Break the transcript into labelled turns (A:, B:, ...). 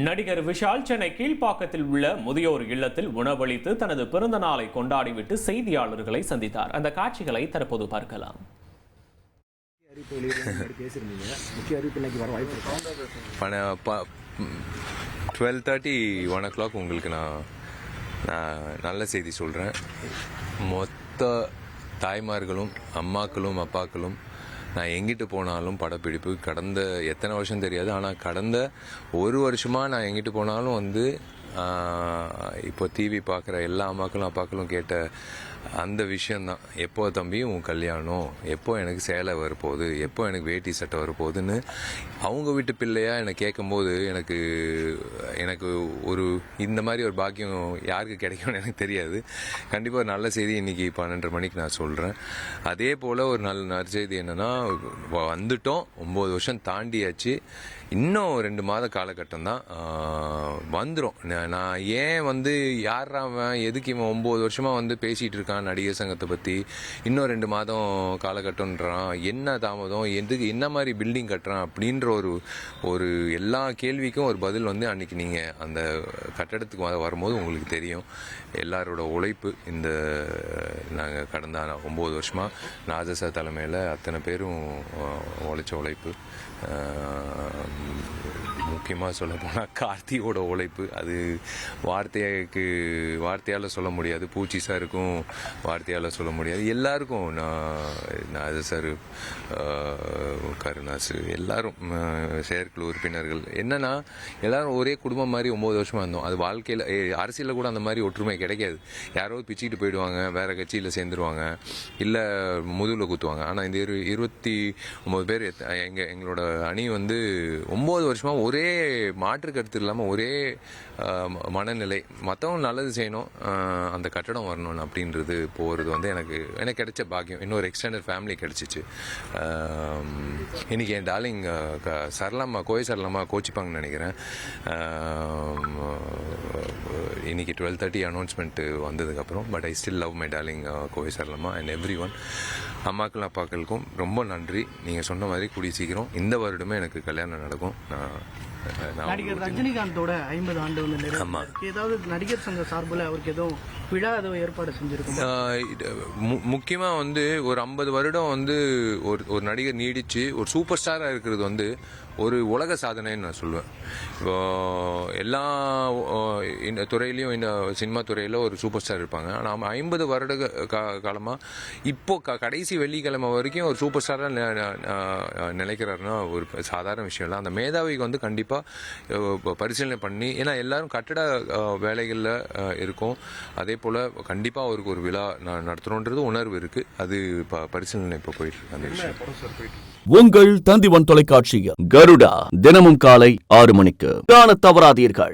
A: நடிகர் விஷால் சென்னை கீழ்ப்பாக்கத்தில் உள்ள முதியோர் இல்லத்தில் உணவளித்து தனது பிறந்த நாளை கொண்டாடிவிட்டு செய்தியாளர்களை சந்தித்தார். அந்த காட்சிகளை தற்போது பார்க்கலாம்.
B: 12:30 1 o'clock உங்களுக்கு நான் நல்ல செய்தி சொல்கிறேன். மொத்த தாய்மார்களும் அம்மாக்களும் அப்பாக்களும் நான் எங்கிட்டு போனாலும் படப்பிடிப்பு கடந்த எத்தனை வருஷம் தெரியாது, ஆனால் கடந்த ஒரு வருஷமாக நான் எங்கிட்டு போனாலும் இப்போ டிவி பார்க்குற எல்லா அம்மாக்களும் அப்பாக்களும் கேட்ட அந்த விஷயந்தான், எப்போ தம்பி உன் கல்யாணம், எப்போ எனக்கு சேலை வரப்போகுது, எப்போ எனக்கு வேட்டி சட்டை வரப்போகுதுன்னு அவங்க வீட்டு பிள்ளையாக என்னை கேட்கும்போது எனக்கு ஒரு இந்த மாதிரி ஒரு பாக்கியம் யாருக்கு கிடைக்கும்னு எனக்கு தெரியாது. கண்டிப்பாக ஒரு நல்ல செய்தி இன்றைக்கி 12:30 மணிக்கு நான் சொல்கிறேன். அதே போல் ஒரு நல்ல செய்தி என்னென்னா, வந்துட்டோம், 9 வருஷம் தாண்டியாச்சு, இன்னும் 2 மாத காலகட்டம் தான் வந்துடும். நான் ஏன் யாராவன் எதுக்கு இவன் 9 வருஷமாக பேசிகிட்டு இருக்கான் நடிகர் சங்கத்தை பற்றி, இன்னும் 2 மாதம் காலகட்டம்ன்றான், என்ன தாமதம், எதுக்கு என்ன மாதிரி பில்டிங் கட்டுறான் அப்படின்ற ஒரு எல்லா கேள்விக்கும் ஒரு பதில் அன்றைக்கி நீங்கள் அந்த கட்டடத்துக்கு வரும்போது உங்களுக்கு தெரியும். எல்லாரோட உழைப்பு, இந்த நாங்கள் கடந்த 9 வருஷமாக நாஜசா தலைமையில் அத்தனை பேரும் உழைச்ச உழைப்பு, முக்கியமாக சொல்ல போனால் கார்த்தியோட உழைப்பு, அது வார்த்தையால் சொல்ல முடியாது. பூச்சி சாருக்கும் வார்த்தையால் சொல்ல முடியாது. எல்லாருக்கும் நான் சார், கருணாஸ், எல்லாரும் செயற்குழு உறுப்பினர்கள், என்னன்னா எல்லாரும் ஒரே குடும்பம் மாதிரி 9 வருஷமாக இருந்தோம். அது வாழ்க்கையில் அரசியலில் கூட அந்த மாதிரி ஒற்றுமை கிடைக்காது. யாரோ பிச்சுக்கிட்டு போயிடுவாங்க, வேற கட்சியில் சேர்ந்துருவாங்க, இல்லை முதுகில் குத்துவாங்க. ஆனால் இந்த 29 பேர் எங்களோட அணி 9 வருஷமாக ஒரே மாற்று கருத்து இல்லாமல் ஒரே மனநிலை, மற்றவங்க நல்லது செய்யணும், அந்த கட்டடம் வரணும் அப்படின்றது போகிறது எனக்கு கிடைச்ச பாக்கியம். இன்னொரு எக்ஸ்டெண்டட் ஃபேமிலி கிடைச்சிச்சு. இன்னைக்கு என் டார்லிங் சரளம்மா, கோவை சரளம்மா கோச்சிப்பாங்கன்னு நினைக்கிறேன். இன்னைக்கு 12:30 அனௌன்ஸ்மெண்ட் வந்ததுக்கப்புறம், but I still love my darling Kovai சரளம்மா அண்ட் எவ்ரி ஒன். அம்மாக்கள் அப்பாக்களுக்கும் ரொம்ப நன்றி. நீங்கள் சொன்ன மாதிரி கூடிய சீக்கிரம் இந்த வருடமே எனக்கு கல்யாணம் நடக்கும்.
C: நடிகர் ரஜினிகாந்தோட 50 ஆண்டு ஏதாவது நடிகர் சங்க சார்பில் அவருக்கு எதுவும் விழா ஏதோ ஏற்பாடு செஞ்சிருக்கோம்?
B: முக்கியமாக ஒரு 50 வருடம் ஒரு நடிகர் நீடிச்சு ஒரு சூப்பர் ஸ்டாராக இருக்கிறது ஒரு உலக சாதனைன்னு நான் சொல்லுவேன். இப்போ எல்லா இந்த துறையிலையும், இந்த சினிமா துறையில் ஒரு சூப்பர் ஸ்டார் இருப்பாங்க. ஆனால் 50 வருட காலமாக இப்போ கடைசி வெள்ளிக்கிழமை வரைக்கும் ஒரு சூப்பர் ஸ்டாராக நினைக்கிறாருன்னா ஒரு சாதாரண விஷயம் இல்லை. அந்த மேதாவிக்கு கண்டிப்பாக பரிசீலனை பண்ணி, ஏன்னா எல்லாரும் கட்டட வேலைகளில் இருக்கும், அதே போல் கண்டிப்பாக அவருக்கு ஒரு விழா நடத்தணுன்றது உணர்வு இருக்குது. அது பரிசீலனை இப்போ போயிட்டு இருக்கு. அந்த விஷயம்
D: உங்கள் தந்திவன் தொலைக்காட்சியில் கருடா தினமும் காலை 6 மணிக்கு காண தவறாதீர்கள்.